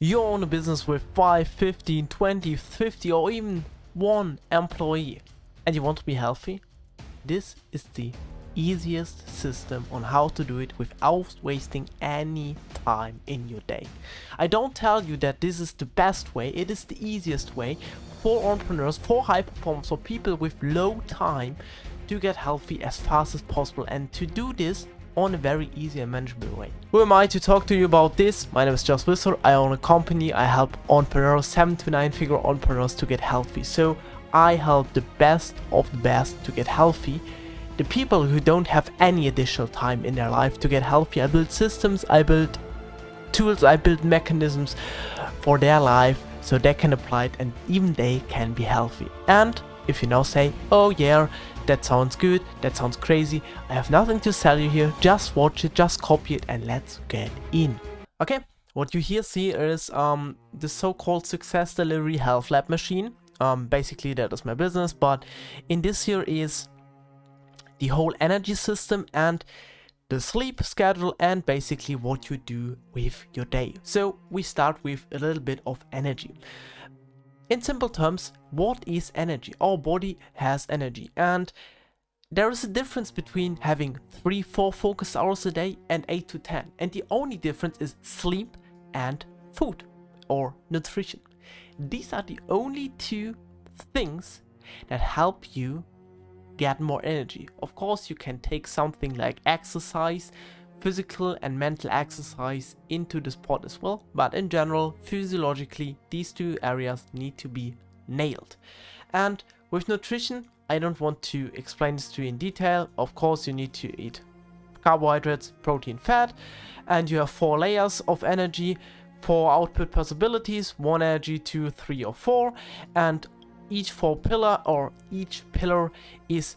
You own a business with 5, 15, 20, 50 or even one employee and you want to be healthy. This is the easiest system on how to do it without wasting any time in your day. I don't tell you that this is the best way, it is the easiest way for entrepreneurs, for high performers, for people with low time to get healthy as fast as possible and to do this on a very easy and manageable way. Who am I to talk to you about this? My name is Just Visser. I own a company. I help entrepreneurs, 7 to 9 figure entrepreneurs to get healthy. So I help the best of the best to get healthy. The people who don't have any additional time in their life to get healthy. I build systems, I build tools, I build mechanisms for their life so they can apply it and even they can be healthy. And if you now say, oh yeah, that sounds good, that sounds crazy, I have nothing to sell you here, just watch it, just copy it and let's get in. Okay, what you here see is the so-called Success Delivery Health Lab machine. Basically that is my business, but in this here is the whole energy system and the sleep schedule and basically what you do with your day. So we start with a little bit of energy. In simple terms, what is energy? Our body has energy and there is a difference between having 3-4 focus hours a day and 8 to 10. And the only difference is sleep and food or nutrition. These are the only two things that help you get more energy. Of course, you can take something like exercise, physical and mental exercise into this pot as well, but in general, physiologically, these two areas need to be nailed. And with nutrition, I don't want to explain this to you in detail. Of course, you need to eat carbohydrates, protein, fat, and you have 4 layers of energy, 4 output possibilities, 1 energy, 2, 3 or 4, and each pillar is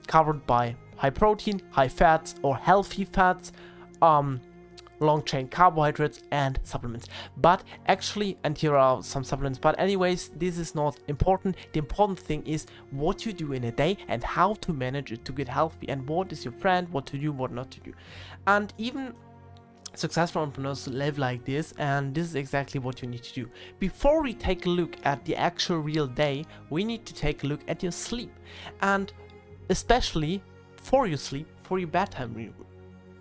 covered by high protein, high fats or healthy fats, long chain carbohydrates and supplements. But actually, and here are some supplements, but anyways, this is not important. The important thing is what you do in a day and how to manage it to get healthy and what is your friend, what to do, what not to do. And even successful entrepreneurs live like this, and this is exactly what you need to do. Before we take a look at the actual real day, we need to take a look at your sleep, and especially for your sleep, for your bedtime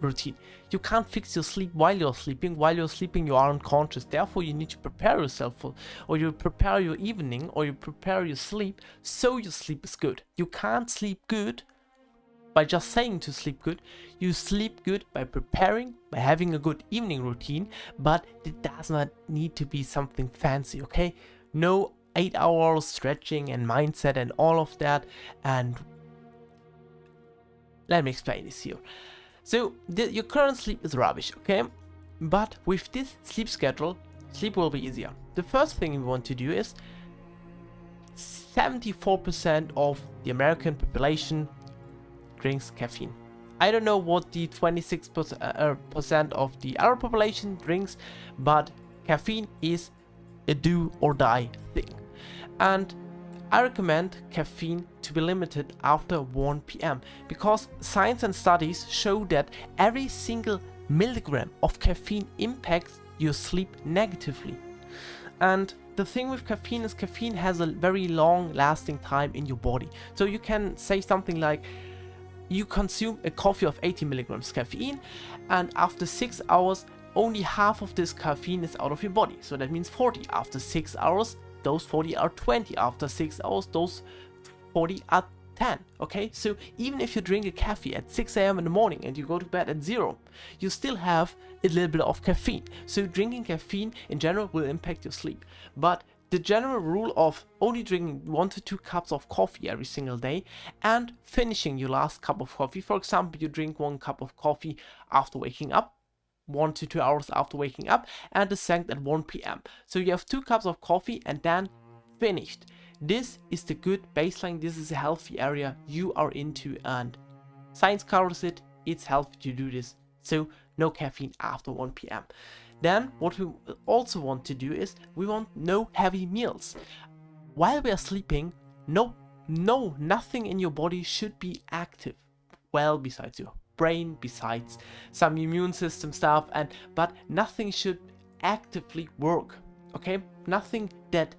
routine. You can't fix your sleep while you're sleeping. While you're sleeping, you are unconscious. Therefore, you need to prepare yourself for, or you prepare your evening, or you prepare your sleep so your sleep is good. You can't sleep good by just saying to sleep good. You sleep good by preparing, by having a good evening routine, but it does not need to be something fancy, okay? No 8 hours stretching and mindset and all of that. And let me explain this here. So your current sleep is rubbish, okay? But with this sleep schedule, sleep will be easier. The first thing we want to do is 74% of the American population drinks caffeine. I don't know what the 26% of the other population drinks, but caffeine is a do or die thing. And I recommend caffeine to be limited after 1 p.m. because science and studies show that every single milligram of caffeine impacts your sleep negatively. And the thing with caffeine is caffeine has a very long lasting time in your body. So you can say something like, you consume a coffee of 80 milligrams caffeine and after 6 hours only half of this caffeine is out of your body. So that means 40. After 6 hours, those 40 are 20. After 6 hours, those 40 are 10. Okay, so even if you drink a coffee at 6 a.m. in the morning and you go to bed at 0, you still have a little bit of caffeine. So drinking caffeine in general will impact your sleep. But the general rule of only drinking 1 to 2 cups of coffee every single day and finishing your last cup of coffee. For example, you drink 1 cup of coffee after waking up, 1 to 2 hours after waking up, and the second at 1 p.m. So you have 2 cups of coffee and then finished. This is the good baseline. This is a healthy area you are into and science covers it. It's healthy to do this. So no caffeine after 1 p.m. Then what we also want to do is we want no heavy meals. While we are sleeping, nothing in your body should be active. Well, besides your brain, besides some immune system stuff, but nothing should actively work, okay? Nothing that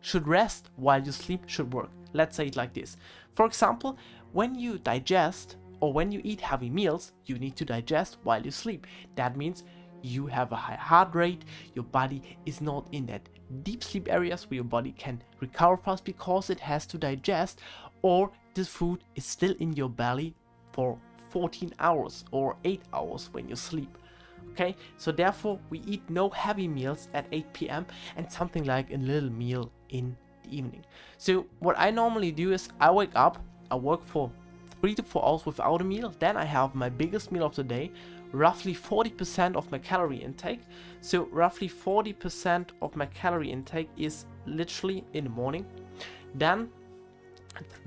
should rest while you sleep should work. Let's say it like this. For example, when you digest or when you eat heavy meals, you need to digest while you sleep. That means you have a high heart rate, your body is not in that deep sleep areas where your body can recover fast because it has to digest, or the food is still in your belly for 14 hours or 8 hours when you sleep. Okay, so therefore we eat no heavy meals at 8 p.m. and something like a little meal in the evening. So what I normally do is I wake up, I work for 3 to 4 hours without a meal, then I have my biggest meal of the day, roughly 40% of my calorie intake. So roughly 40% of my calorie intake is literally in the morning. Then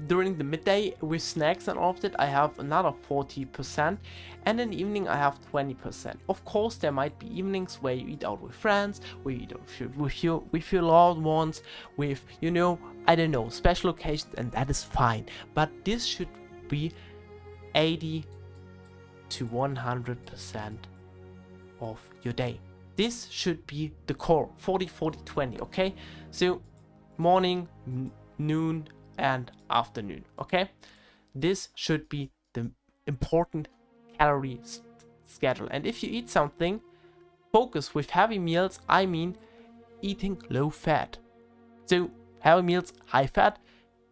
during the midday with snacks and all of that, I have another 40%, and in the evening I have 20%. Of course, there might be evenings where you eat out with friends, where you eat out with your loved ones, with, you know, I don't know, special occasions, and that is fine. But this should be 80 to 100% of your day. This should be the core, 40, 40, 20, okay? So morning, noon, and afternoon, okay? This should be the important calorie schedule. And if you eat something, focus with heavy meals, I mean eating low fat. So heavy meals, high fat,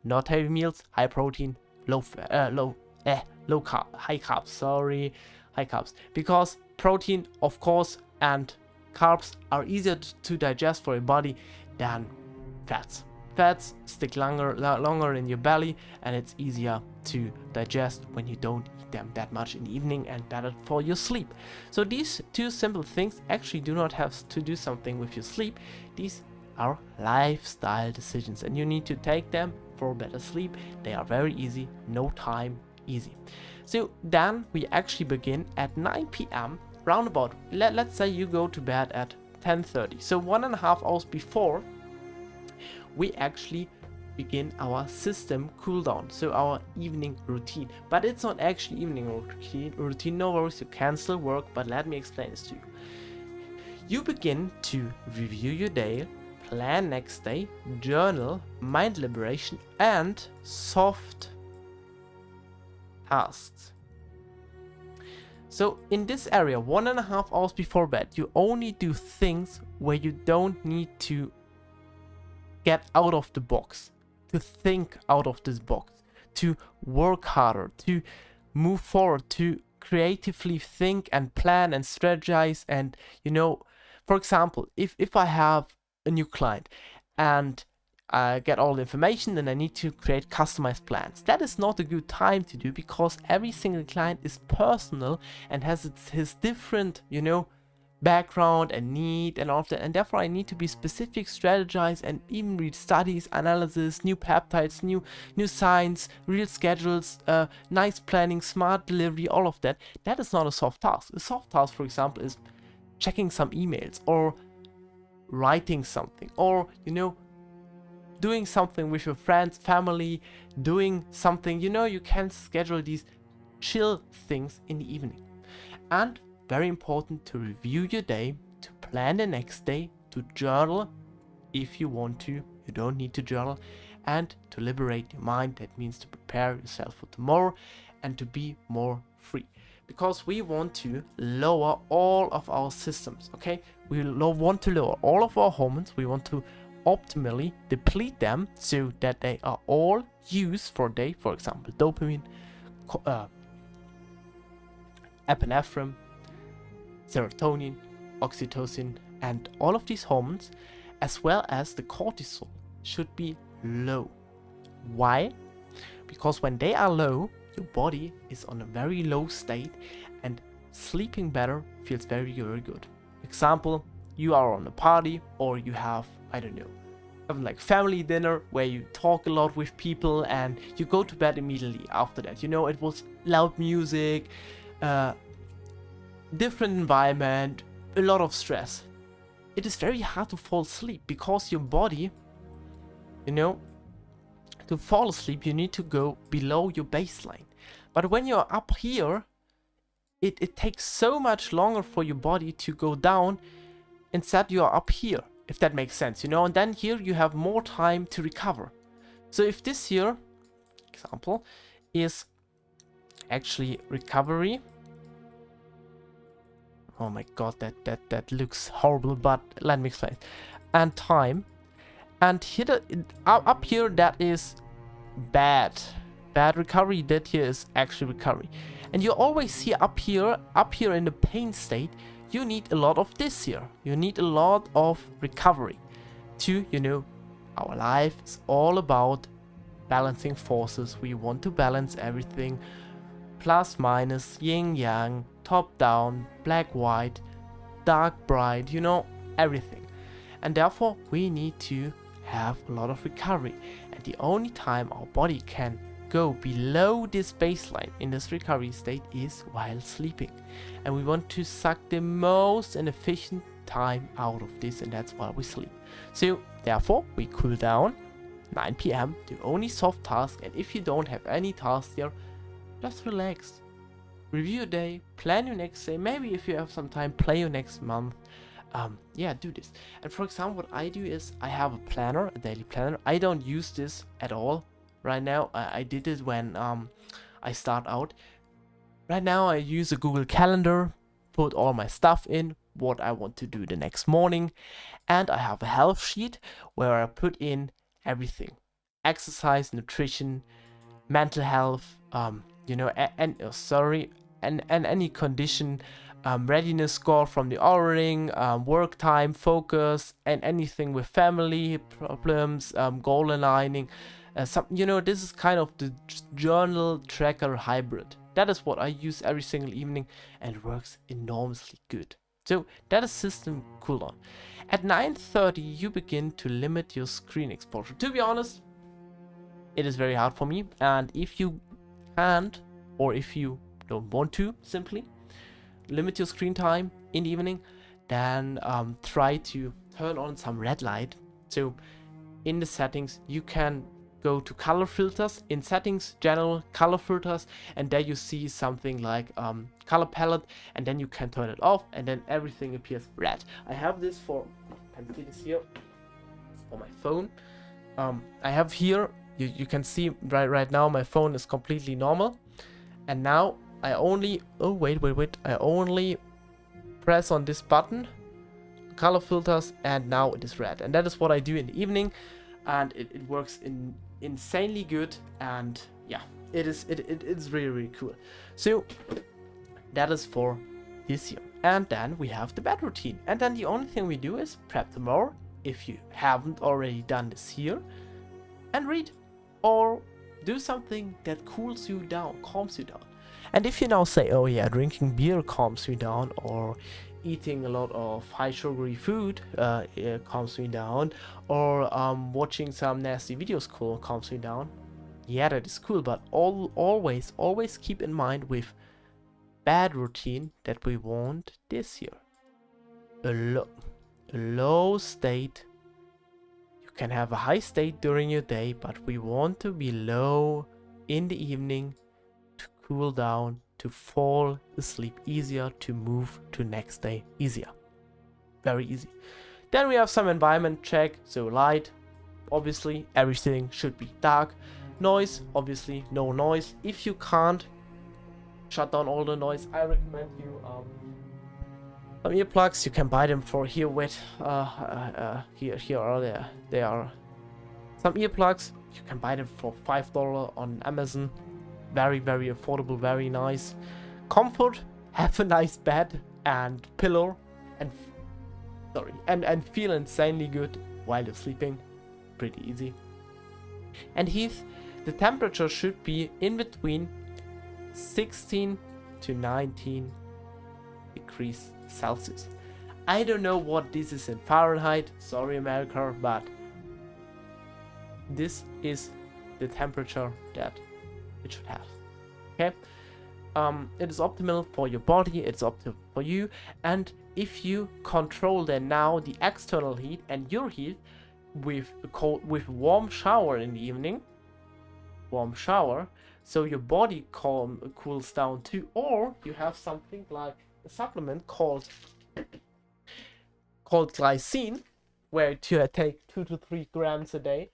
not heavy meals, high protein, low carb, high carbs. Because protein, of course, and carbs are easier to digest for your body than fats. Fats stick longer in your belly, and it's easier to digest when you don't eat them that much in the evening, and better for your sleep. So these two simple things actually do not have to do something with your sleep. These are lifestyle decisions, and you need to take them for better sleep. They are very easy, no time, easy. So then we actually begin at 9 p.m. roundabout. Let's say you go to bed at 10:30. So 1.5 hours before, we actually begin our system cool down, so our evening routine. But it's not actually evening routine, no worries, you can still work, but let me explain this to you. You begin to review your day, plan next day, journal, mind liberation, and soft tasks. So in this area, 1.5 hours before bed, you only do things where you don't need to get out of the box, to think out of this box, to work harder, to move forward, to creatively think and plan and strategize. And, you know, for example, if I have a new client and I get all the information, then I need to create customized plans. That is not a good time to do, because every single client is personal and has his different, you know, background and need and all of that, and therefore I need to be specific, strategize, and even read studies, analysis, new peptides, new science, real schedules, nice planning, smart delivery, all of that. That is not a soft task. A soft task, for example, is checking some emails or writing something, or, you know, doing something with your friends, family, doing something, you know, you can schedule these chill things in the evening. And very important, to review your day, to plan the next day, to journal if you want to. You don't need to journal. And to liberate your mind. That means to prepare yourself for tomorrow and to be more free. Because we want to lower all of our systems, okay? We want to lower all of our hormones. We want to optimally deplete them so that they are all used for a day. For example, dopamine, epinephrine, serotonin, oxytocin, and all of these hormones, as well as the cortisol, should be low. Why? Because when they are low, your body is on a very low state, and sleeping better feels very, very good. Example, you are on a party, or you have, I don't know, like family dinner where you talk a lot with people, and you go to bed immediately after that. You know, it was loud music, different environment, a lot of stress. It is very hard to fall asleep, because your body, you know, to fall asleep you need to go below your baseline. But when you're up here, it takes so much longer for your body to go down instead you are up here, if that makes sense, you know, and then here you have more time to recover. So if this here example is actually recovery, oh my god, that looks horrible, but let me explain. And time, and here up here that is bad recovery, that here is actually recovery. And you always see up here in the pain state, you need a lot of this here. You need a lot of recovery to, you know, our life is all about balancing forces. We want to balance everything, plus minus, yin yang, top down, black white, dark bright, you know, everything. And therefore we need to have a lot of recovery. And the only time our body can go below this baseline in this recovery state is while sleeping. And we want to suck the most and efficient time out of this, and that's while we sleep. So therefore we cool down 9 p.m. do only soft tasks, and if you don't have any tasks there, just relax. Review your day, plan your next day, maybe if you have some time, play your next month. Yeah, do this. And for example, what I do is I have a planner, a daily planner. I don't use this at all right now. I did it when I start out. Right now I use a Google Calendar, put all my stuff in, what I want to do the next morning, and I have a health sheet where I put in everything: exercise, nutrition, mental health, you know, and any condition, readiness score from the ordering, work time, focus, and anything with family problems, goal aligning. You know, this is kind of the journal tracker hybrid. That is what I use every single evening, and it works enormously good. So that is system cooldown. At 9:30 you begin to limit your screen exposure. To be honest, it is very hard for me, and if you can't, or if you don't want to simply limit your screen time in the evening, then try to turn on some red light. So in the settings you can go to color filters, in settings, general color filters, and there you see something like color palette, and then you can turn it off, and then everything appears red. I have this for, you can see this here for my phone. I have here, you can see right now my phone is completely normal, and now I only, oh wait, I only press on this button, color filters, and now it is red. And that is what I do in the evening, and it works insanely good. And yeah, it's really cool. So that is for this year. And then we have the bed routine, and then the only thing we do is prep tomorrow, if you haven't already done this here, and read or do something that cools you down, calms you down. And if you now say, oh yeah, drinking beer calms me down, or eating a lot of high sugary food calms me down, or watching some nasty videos calms me down, yeah, that is cool. But always keep in mind with bad routine that we want this year a low state. You can have a high state during your day, but we want to be low in the evening to cool down, to fall asleep easier, to move to next day easier. Very easy. Then we have some environment check. So light, obviously everything should be dark. Noise, obviously no noise. If you can't shut down all the noise, I recommend you some earplugs. You can buy them for here with here are they are some earplugs. You can buy them for $5 on Amazon. Very affordable, very nice. Comfort, have a nice bed and pillow, and feel insanely good while you're sleeping. Pretty easy. And heat, the temperature should be in between 16 to 19 degrees Celsius. I don't know what this is in Fahrenheit, sorry America, but this is the temperature that it should have. Okay, it is optimal for your body, it's optimal for you. And if you control then now the external heat and your heat with warm shower in the evening, warm shower, so your body cools down too. Or you have something like a supplement called called glycine, where you take 2 to 3 grams a day,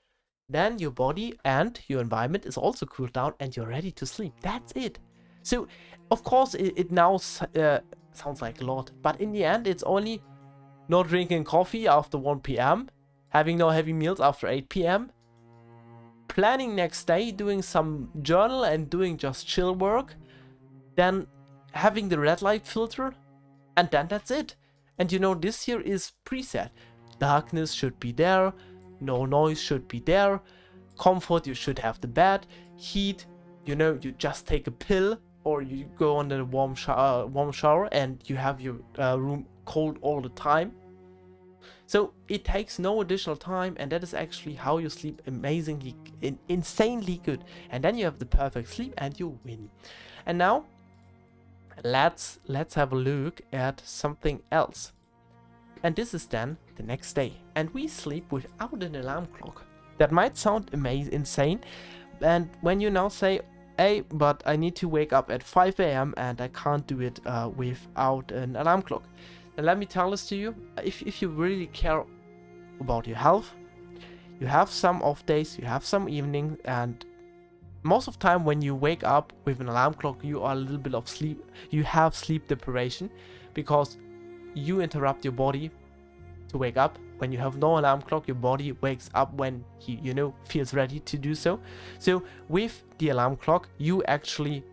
then your body and your environment is also cooled down and you're ready to sleep. That's it. So, of course, it now sounds like a lot, but in the end, it's only not drinking coffee after 1 p.m., having no heavy meals after 8 p.m., planning next day, doing some journal and doing just chill work, then having the red light filter, and then that's it. And you know, this here is preset. Darkness should be there, no noise should be there, comfort, you should have the bed, heat, you know, you just take a pill or you go on a warm shower and you have your room cold all the time. So it takes no additional time, and that is actually how you sleep amazingly, insanely good. And then you have the perfect sleep and you win. And now let's have a look at something else. And this is then the next day, and we sleep without an alarm clock. That might sound insane, and when you now say, hey, but I need to wake up at 5 a.m. and I can't do it without an alarm clock. And let me tell this to you, if you really care about your health, you have some off days, you have some evenings, and most of the time when you wake up with an alarm clock, you are a little bit of sleep, you have sleep deprivation, because you interrupt your body to wake up. When you have no alarm clock, your body wakes up when he, you know, feels ready to do so. So with the alarm clock, you actually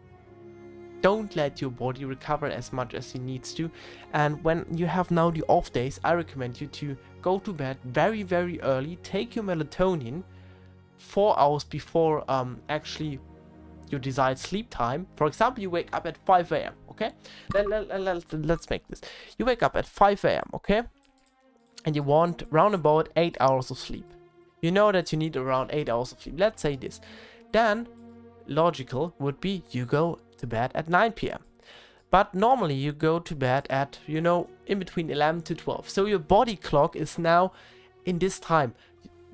don't let your body recover as much as it needs to. And when you have now the off days, I recommend you to go to bed very, very early, take your melatonin 4 hours before actually your desired sleep time. For example, you wake up at 5 a.m. okay? Let's make this. You wake up at 5 a.m. okay? And you want round about 8 hours of sleep. You know that you need around 8 hours of sleep. Let's say this. Then logical would be you go to bed at 9 p.m. But normally you go to bed at, you know, in between 11 to 12. So your body clock is now in this time.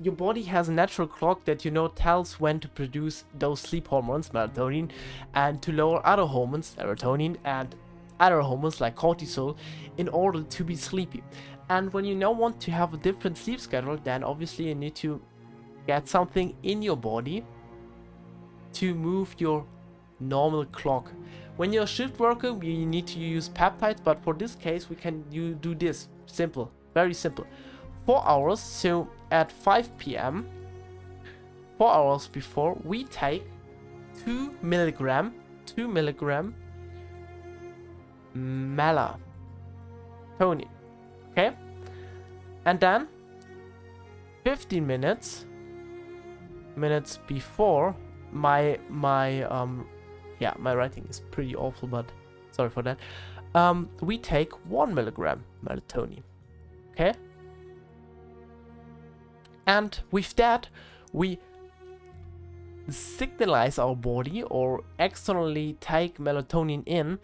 Your body has a natural clock that, you know, tells when to produce those sleep hormones, melatonin, and to lower other hormones, serotonin, and other hormones like cortisol, in order to be sleepy. And when you now want to have a different sleep schedule, then obviously you need to get something in your body to move your normal clock. When you're a shift worker, you need to use peptides, but for this case, you do this. Simple, very simple. 4 hours, so at 5 p.m., 4 hours before, we take 2 milligram melatonin, okay? And then 15 minutes before, my writing is pretty awful, but sorry for that. We take 1 milligram melatonin, okay? And with that, we signalize our body or externally take melatonin in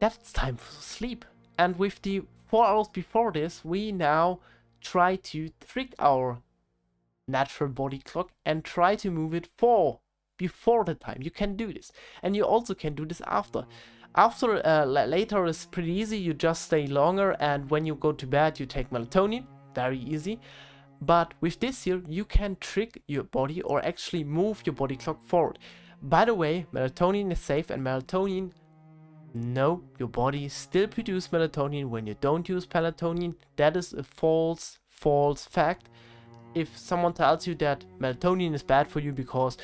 that it's time for sleep. And with the 4 hours before this, we now try to trick our natural body clock and try to move it before the time. You can do this, and you also can do this after. Later is pretty easy. You just stay longer, and when you go to bed, you take melatonin. Very easy. But with this here, you can trick your body or actually move your body clock forward. By the way, melatonin is safe, and melatonin, no, your body still produces melatonin when you don't use melatonin. That is a false fact. If someone tells you that melatonin is bad for you because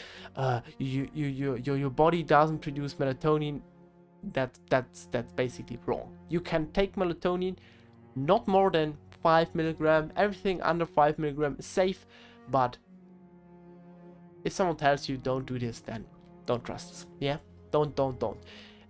your body doesn't produce melatonin, that's basically wrong. You can take melatonin, not more than 5 milligram. Everything under 5 milligram is safe, but if someone tells you don't do this, then don't trust us. Yeah, don't.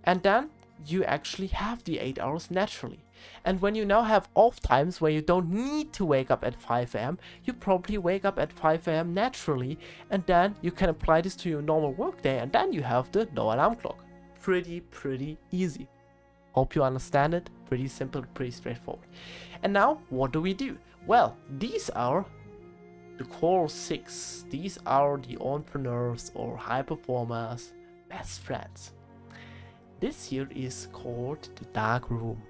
And then you actually have the 8 hours naturally. And when you now have off times where you don't need to wake up at 5 a.m., you probably wake up at 5 a.m. naturally, and then you can apply this to your normal workday, and then you have the no alarm clock. Pretty easy. Hope you understand it. Pretty simple, pretty straightforward. And now, what do we do? Well, these are the core 6. These are the entrepreneurs or high performers' best friends. This here is called the dark room.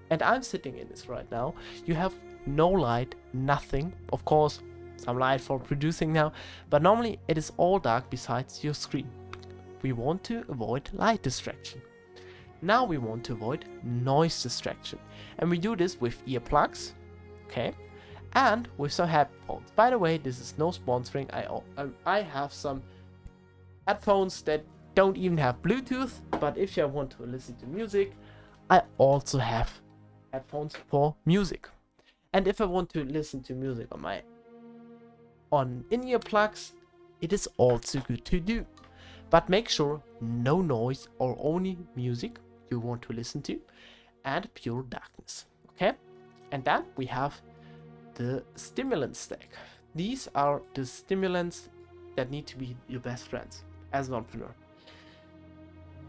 And I'm sitting in this right now. You have no light, nothing. Of course, some light for producing now, but normally it is all dark besides your screen. We want to avoid light distraction. Now we want to avoid noise distraction, and we do this with earplugs, okay, and with some headphones. By the way, this is no sponsoring. I have some headphones that don't even have Bluetooth, but if you want to listen to music, I also have headphones for music. And if I want to listen to music on in-ear plugs, it is also good to do. But make sure no noise or only music you want to listen to, and pure darkness. Okay? And then we have the stimulant stack. These are the stimulants that need to be your best friends as an entrepreneur.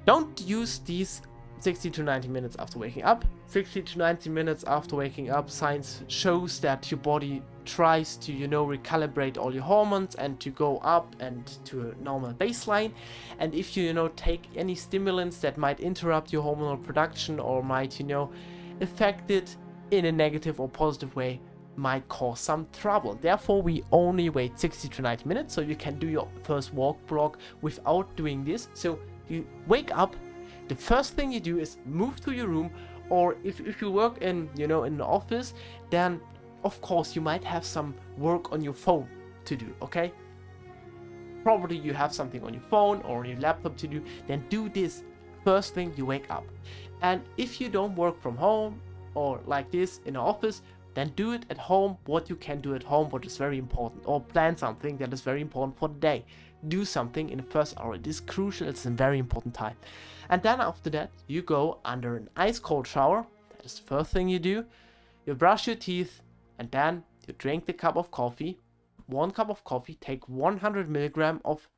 Don't use these 60 to 90 minutes after waking up. 60 to 90 minutes after waking up, science shows that your body tries to, recalibrate all your hormones and to go up and to a normal baseline. And if you, take any stimulants that might interrupt your hormonal production or might, affect it in a negative or positive way, might cause some trouble. Therefore, we only wait 60 to 90 minutes so you can do your first walk block without doing this. So you wake up, the first thing you do is move to your room, or if you work in an office, then of course you might have some work on your phone to do, okay? Probably you have something on your phone or your laptop to do, then do this first thing you wake up. And if you don't work from home or like this in an office, then do it at home, what you can do at home, what is very important, or plan something that is very important for the day. Do something in the first hour. It is crucial, it's a very important time. And then after that, you go under an ice cold shower. That is the first thing you do. You brush your teeth, and then you drink the cup of coffee. 1 cup of coffee, take 100 milligram of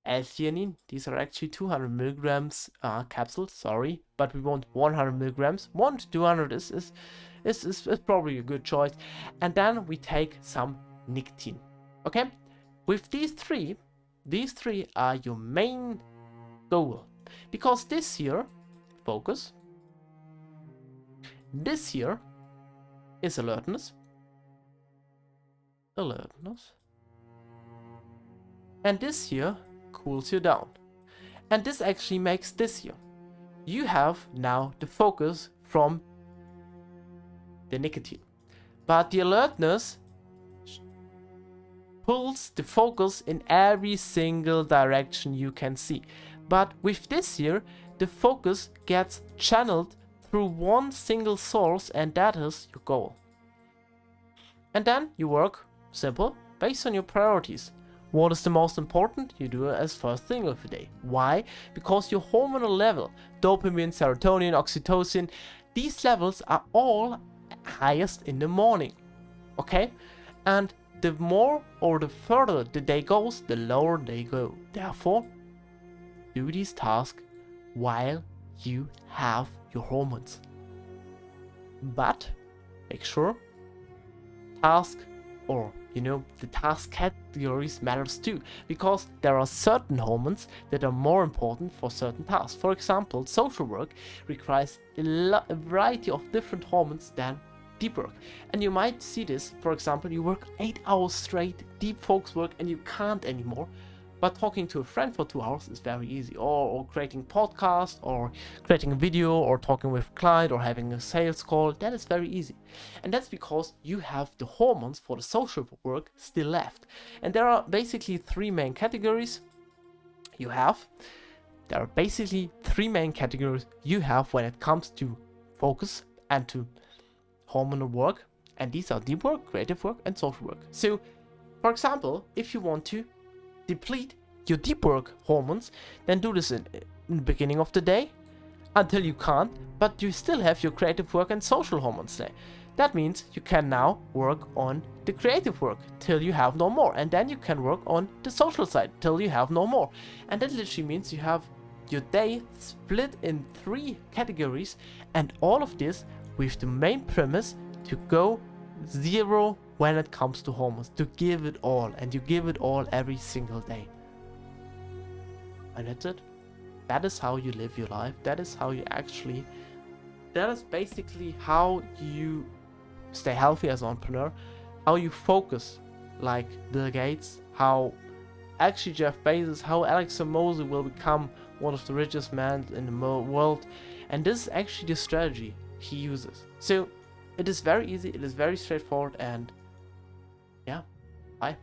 L-theanine. These are actually 200 milligrams capsules, sorry, but we want 100 milligrams. 1 to 200 is probably a good choice. And then we take some nicotine. Okay? With these three are your main goal. Because this here, focus. This here is alertness. And this here cools you down. And this actually makes this here. You have now the focus from the nicotine. But the alertness pulls the focus in every single direction you can see. But with this here, the focus gets channeled through one single source, and that is your goal. And then you work simple, based on your priorities. What is the most important? You do it as first thing of the day. Why? Because your hormonal level, dopamine, serotonin, oxytocin, these levels are all highest in the morning. Okay? And the more or the further the day goes, the lower they go. Therefore, do these tasks while you have your hormones. But make sure task or the task categories matters too, because there are certain hormones that are more important for certain tasks. For example, social work requires a variety of different hormones than deep work. And you might see this, for example, you work 8 hours straight, deep focus work, and you can't anymore. But talking to a friend for 2 hours is very easy. Or creating podcast, or creating a video, or talking with a client, or having a sales call. That is very easy. And that's because you have the hormones for the social work still left. And there are basically 3 main categories you have. There are basically 3 main categories you have when it comes to focus and to hormonal work. And these are deep work, creative work, and social work. So, for example, if you want to deplete your deep work hormones, then do this in the beginning of the day until you can't, but you still have your creative work and social hormones there. That means you can now work on the creative work till you have no more, and then you can work on the social side till you have no more. And that literally means you have your day split in 3 categories, and all of this with the main premise to go zero when it comes to hormones, to give it all, and you give it all every single day. And that's it. That is how you live your life. That is how you that is basically how you stay healthy as an entrepreneur, how you focus like Bill Gates, how actually Jeff Bezos, how Alex Hormozy will become one of the richest men in the world. And this is actually the strategy he uses. So it is very easy, it is very straightforward, and yeah, bye.